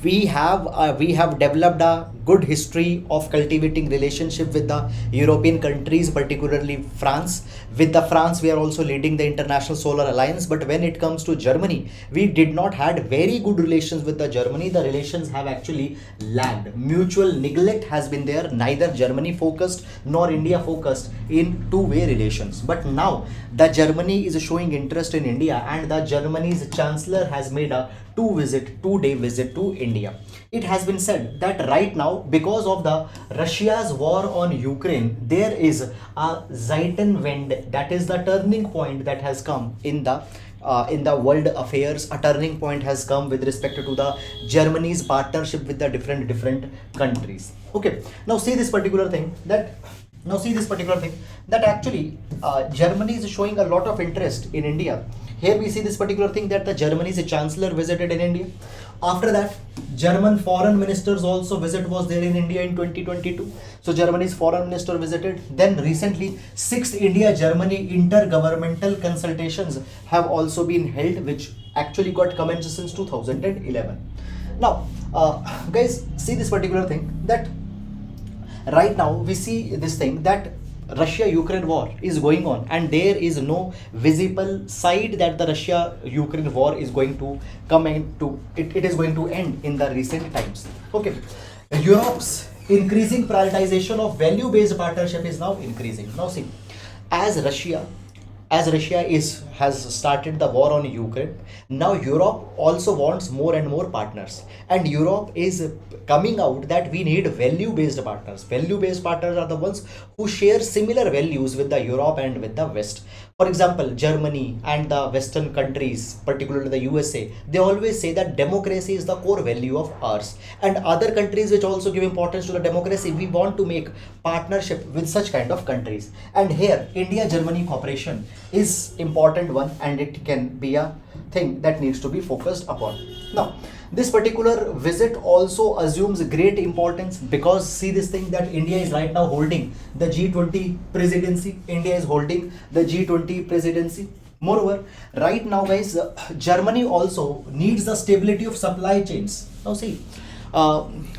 we have developed a good history of cultivating relationship with the European countries, particularly France. With the France, we are also leading the International Solar Alliance. But when it comes to Germany, we did not had very good relations with the Germany. The relations have actually lagged. Mutual neglect has been there. Neither Germany focused nor India focused in two-way relations. But now the Germany is showing interest in India, and the Germany's chancellor has made a 2-day visit to India. It has been said that right now, because of the Russia's war on Ukraine, there is a Zeitenwende, that is the turning point that has come in the world affairs. A turning point has come with respect to the Germany's partnership with the different countries. Okay, now see this particular thing that actually Germany is showing a lot of interest in India. Here we see this particular thing that the Germany's chancellor visited in India. After that, German foreign ministers also visit was there in India in 2022. So Germany's foreign minister visited. Then recently, 6th India-Germany intergovernmental consultations have also been held, which actually got commenced since 2011. Now, guys, see this particular thing that right now we see this thing that Russia-Ukraine war is going on, and there is no visible side that the Russia-Ukraine war is going to come into. It is going to end in the recent times. Okay, Europe's increasing prioritization of value-based partnership is now increasing. Now see, as Russia as Russia has started the war on Ukraine, now Europe also wants more and more partners, and Europe is coming out that we need value-based partners. Value-based partners are the ones who share similar values with the Europe and with the West. For example, Germany and the Western countries, particularly the USA, they always say that democracy is the core value of ours. And other countries which also give importance to the democracy, we want to make partnership with such kind of countries. And here, India-Germany cooperation is important one, and it can be a thing that needs to be focused upon. Now, this particular visit also assumes great importance because see this thing that India is right now holding the G20 presidency. India is holding the G20 presidency. Moreover, right now, guys, Germany also needs the stability of supply chains. Now, see,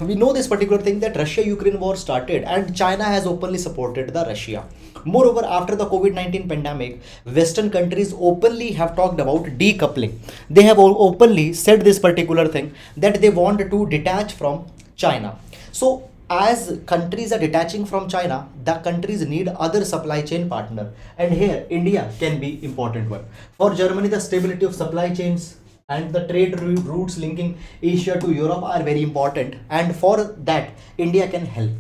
we know this particular thing that Russia-Ukraine war started, and China has openly supported the Russia. Moreover, after the COVID-19 pandemic, Western countries openly have talked about decoupling. They have openly said this particular thing that they want to detach from China. So, as countries are detaching from China, the countries need other supply chain partner, and here India can be important one. For Germany, the stability of supply chains and the trade routes linking Asia to Europe are very important, and for that India can help.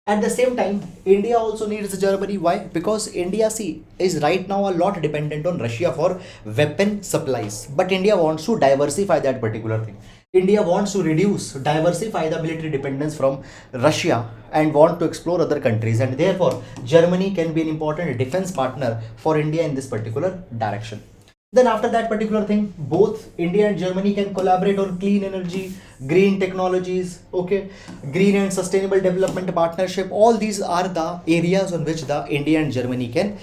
At the same time, India also needs Germany. Why? Because India, see, is right now a lot dependent on Russia for weapon supplies. But India wants to diversify that particular thing. India wants to diversify the military dependence from Russia and want to explore other countries. And therefore, Germany can be an important defense partner for India in this particular direction. Then after that particular thing, both India and Germany can collaborate on clean energy, green technologies, okay, green and sustainable development partnership. All these are the areas on which the India and Germany can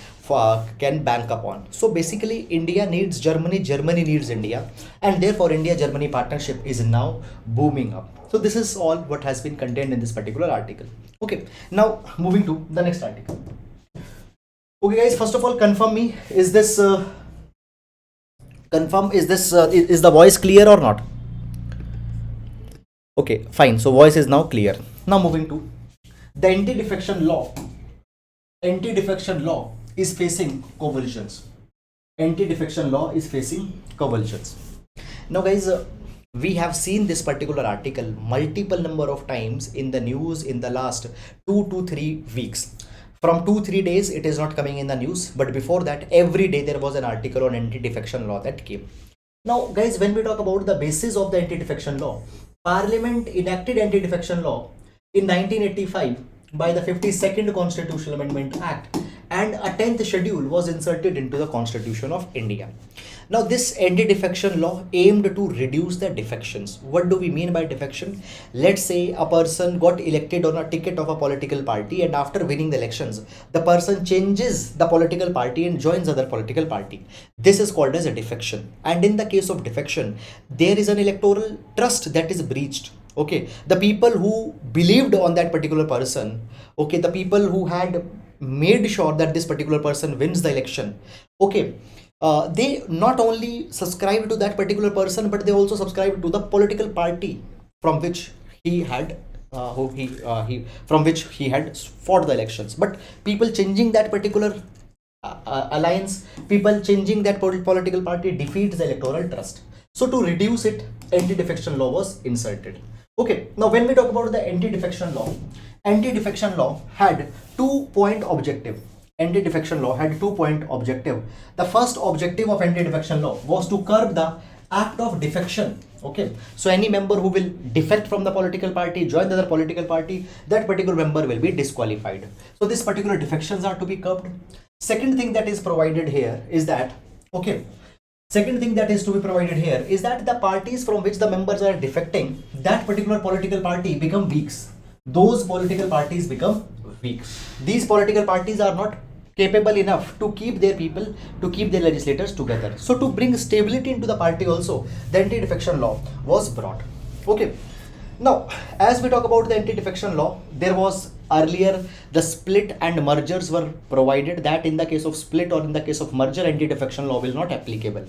bank upon. So basically, India needs Germany, Germany needs India, and therefore India-Germany partnership is now booming up. So this is all what has been contained in this particular article. Okay, now moving to the next article. Okay, guys, first of all, confirm me, is this is the voice clear or not? Okay, fine. So voice is now clear. Now moving to the anti-defection law. Anti-defection law is facing convulsions. Anti-defection law is facing convulsions. Now, guys, we have seen this particular article multiple number of times in the news in the last 2 to 3 weeks. From 2-3 days it is not coming in the news, but before that every day there was an article on anti-defection law that came. Now, guys, when we talk about the basis of the anti-defection law, Parliament enacted anti-defection law in 1985 by the 52nd Constitutional Amendment Act, and a 10th schedule was inserted into the Constitution of India. Now, this anti-defection law aimed to reduce the defections. What do we mean by defection? Let's say a person got elected on a ticket of a political party, and after winning the elections, the person changes the political party and joins other political party. This is called as a defection. And in the case of defection, there is an electoral trust that is breached. Okay, the people who believed on that particular person, okay, the people who had made sure that this particular person wins the election, okay, they not only subscribe to that particular person, but they also subscribe to the political party from which he had from which he had fought the elections. But people changing that particular alliance, people changing that political party defeats the electoral trust. So to reduce it, anti-defection law was inserted. Okay, now when we talk about the anti-defection law had 2-point objective. Anti-defection law had 2-point objective. The first objective of anti-defection law was to curb the act of defection. Okay, so any member who will defect from the political party, join the other political party, that particular member will be disqualified. So these particular defections are to be curbed. Second thing that is provided here is that, okay, second thing that is to be provided here is that the parties from which the members are defecting, that particular political party become weak. Those political parties become weak. These political parties are not capable enough to keep their people, to keep their legislators together. So to bring stability into the party also, the anti-defection law was brought. Okay. Now, as we talk about the anti-defection law, there was earlier the split and mergers were provided, that in the case of split or in the case of merger, anti-defection law will not applicable.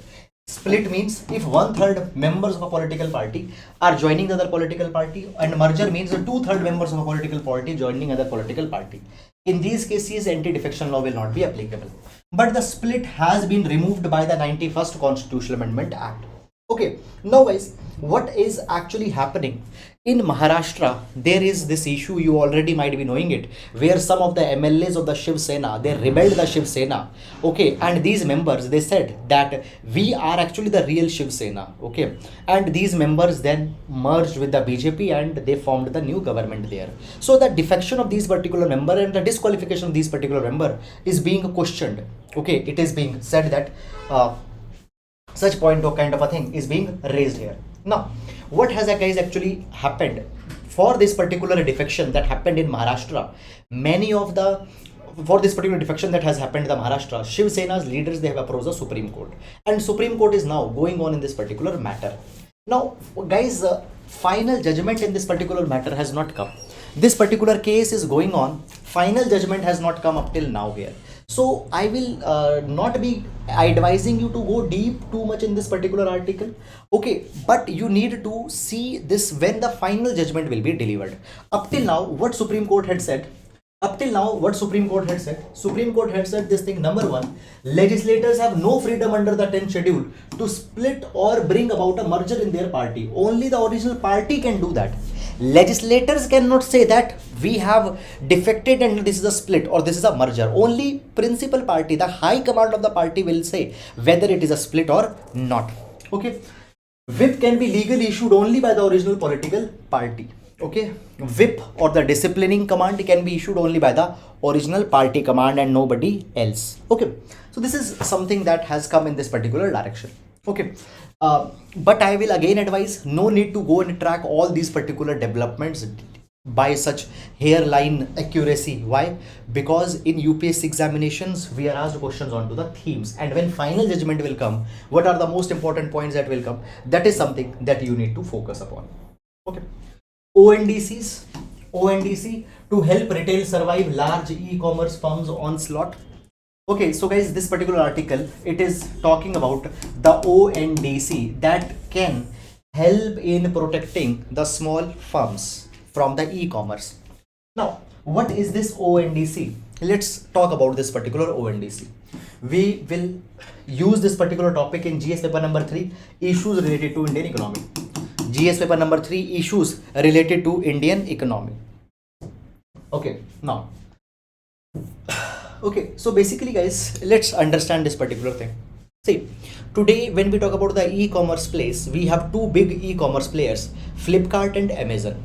Split means if 1/3 members of a political party are joining the other political party, and merger means 2/3 members of a political party joining other political party. In these cases, anti-defection law will not be applicable. But the split has been removed by the 91st Constitutional Amendment Act. Okay, now guys, what is actually happening? In Maharashtra, there is this issue, you already might be knowing it, where some of the MLAs of the Shiv Sena, they rebelled the Shiv Sena. Okay, and these members, they said that we are actually the real Shiv Sena. Okay, and these members then merged with the BJP and they formed the new government there. So the defection of these particular member and the disqualification of these particular member is being questioned. Okay, it is being said that such point or kind of a thing is being raised here. Now, what has guys actually happened for this particular defection that happened in Maharashtra? For this particular defection that has happened in the Maharashtra, Shiv Sena's leaders, they have approached the Supreme Court, and Supreme Court is now going on in this particular matter. Now, guys, final judgment in this particular matter has not come. This particular case is going on. Final judgment has not come up till now here. So I will not be advising you to go deep too much in this particular article. Okay, but you need to see this when the final judgment will be delivered. Up till now, what Supreme Court had said? Supreme Court had said this thing. Number one, legislators have no freedom under the 10th schedule to split or bring about a merger in their party. Only the original party can do that. Legislators cannot say that we have defected and this is a split or this is a merger. Only principal party, the high command of the party, will say whether it is a split or not. Okay, whip can be legally issued only by the original political party. Okay, whip or the disciplining command can be issued only by the original party command and nobody else. Okay, so this is something that has come in this particular direction. Okay, but I will again advise, no need to go and track all these particular developments by such hairline accuracy. Why? Because in UPSC examinations, we are asked questions onto the themes, and when final judgment will come, what are the most important points that will come? That is something that you need to focus upon. Okay. ONDC to help retail survive large e-commerce firms onslaught. Okay, so guys, this particular article, it is talking about the ONDC that can help in protecting the small firms from the e-commerce. Now, what is this ONDC? Let's talk about this particular ONDC. We will use this particular topic in GS paper number 3, issues related to Indian economy. GS paper number 3, issues related to Indian economy. Okay, now, okay, so basically guys, let's understand this particular thing. See, today when we talk about the e-commerce place, we have two big e-commerce players, Flipkart and Amazon.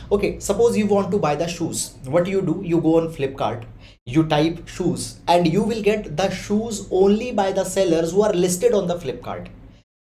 Okay, suppose you want to buy the shoes. What do? You go on Flipkart, you type shoes, and you will get the shoes only by the sellers who are listed on the Flipkart.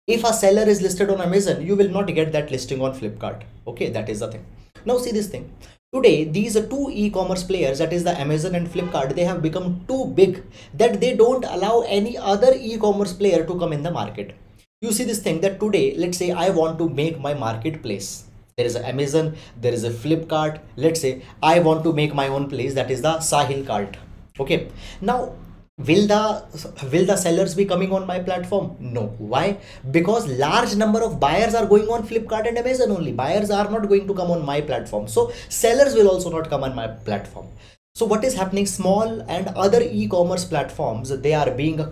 If a seller is listed on Amazon, you will not get that listing on Flipkart. Okay, that is the thing. Now see this thing. Today, these are two e-commerce players, that is the Amazon and Flipkart, they have become too big that they don't allow any other e-commerce player to come in the market. You see this thing that today, let's say I want to make my marketplace. There is a Amazon, there is a Flipkart. Let's say I want to make my own place, that is the Sahil cart. Okay. Now, will the sellers be coming on my platform? No. Why? Because large number of buyers are going on Flipkart and Amazon only. Buyers are not going to come on my platform. So sellers will also not come on my platform. So what is happening? Small and other e-commerce platforms, they are being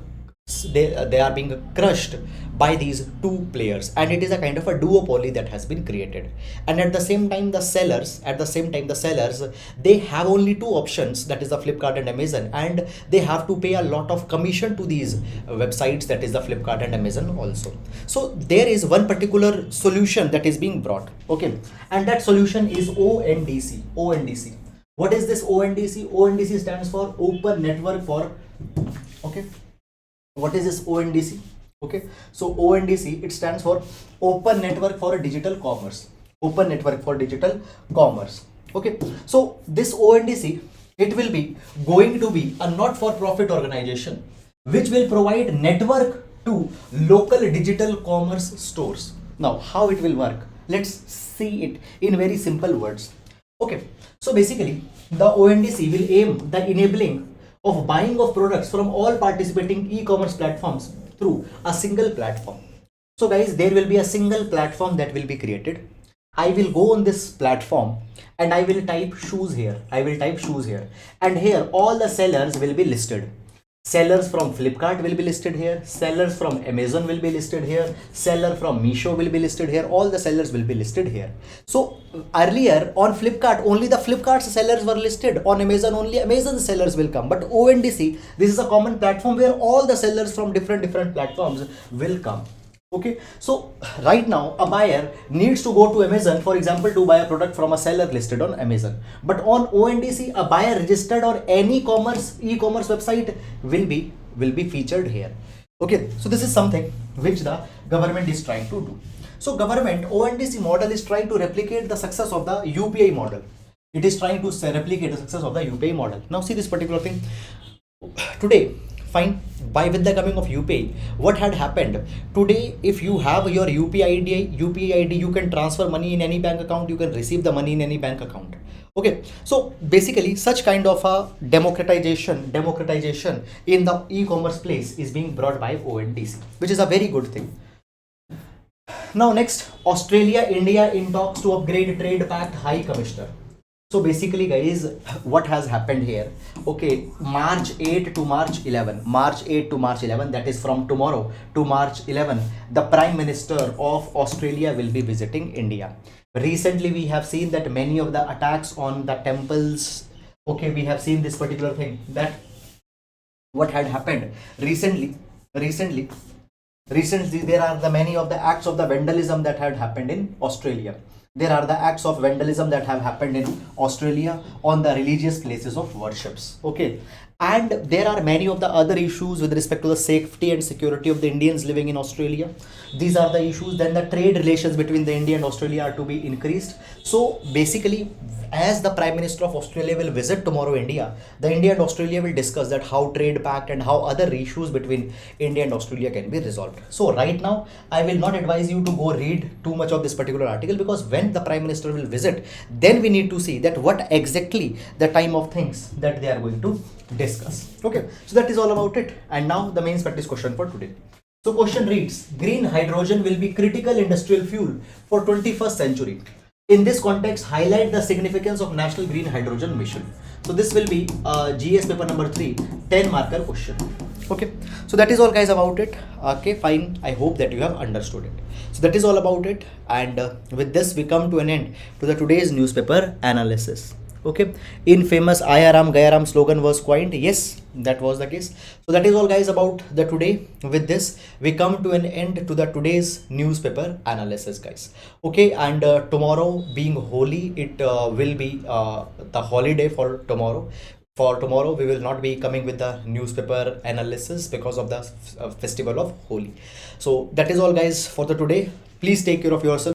crushed by these two players, and it is a kind of a duopoly that has been created. And at the same time the sellers they have only two options, that is the Flipkart and Amazon, and they have to pay a lot of commission to these websites, that is the Flipkart and Amazon also. So there is one particular solution that is being brought. Okay, and that solution is ONDC. What is this ONDC? ONDC stands for Open Network for, okay, what is this ONDC? Okay, so ONDC, it stands for Open Network for Digital Commerce. Open Network for Digital Commerce. Okay, so this ONDC, it will be going to be a not-for-profit organization which will provide network to local digital commerce stores. Now, how it will work? Let's see it in very simple words. Okay, so basically the ONDC will aim the enabling of buying of products from all participating e-commerce platforms through a single platform. So guys, there will be a single platform that will be created. I will go on this platform and I will type shoes here. And here all the sellers will be listed. Sellers from Flipkart will be listed here, sellers from Amazon will be listed here, seller from Meesho will be listed here, all the sellers will be listed here. So earlier on Flipkart, only the Flipkart's sellers were listed, on Amazon only Amazon's sellers will come. But ONDC, this is a common platform where all the sellers from different platforms will come. Okay, so right now a buyer needs to go to Amazon, for example, to buy a product from a seller listed on Amazon. But on ONDC, a buyer registered on any e-commerce website will be featured here. Okay, so this is something which the government is trying to do. So government ONDC model is trying to replicate the success of the UPI model. It is trying to replicate the success of the UPI model. Now see this particular thing. Today, fine, with the coming of UPI, what had happened today, if you have your UPI ID, you can transfer money in any bank account, you can receive the money in any bank account. Okay, so basically such kind of a democratization in the e-commerce place is being brought by ONDC, which is a very good thing. Now next, Australia, India in talks to upgrade trade pact High Commissioner. So basically guys, what has happened here? Okay, March 8 to March 11, that is from tomorrow to March 11, the Prime Minister of Australia will be visiting India. Recently we have seen that many of the attacks on the temples, okay, we have seen this particular thing, that what had happened recently there are the many of the acts of the vandalism that had happened in Australia. There are the acts of vandalism that have happened in Australia on the religious places of worships. Okay, and there are many of the other issues with respect to the safety and security of the Indians living in Australia. These are the issues. Then the trade relations between the India and Australia are to be increased. So basically, as the Prime Minister of Australia will visit tomorrow India, the India and Australia will discuss that how trade pact and how other issues between India and Australia can be resolved. So right now, I will not advise you to go read too much of this particular article, because when the Prime Minister will visit, then we need to see that what exactly the time of things that they are going to discuss. Okay, so that is all about it. And now the main practice question for today. So question reads, green hydrogen will be critical industrial fuel for 21st century. In this context, highlight the significance of National Green Hydrogen Mission. So this will be GS paper number 3, 10 marker question. Okay, so that is all guys about it. Okay, fine. I hope that you have understood it. So that is all about it. And with this, we come to an end to the today's newspaper analysis. Okay, in famous ayaram gayaram slogan was coined. Yes, that was the case. So that is all guys about the today. With this we come to an end to the today's newspaper analysis guys. Okay, and tomorrow being holy, it will be the holiday for tomorrow. For tomorrow we will not be coming with the newspaper analysis because of the festival of Holi. So that is all guys for the today. Please take care of yourself.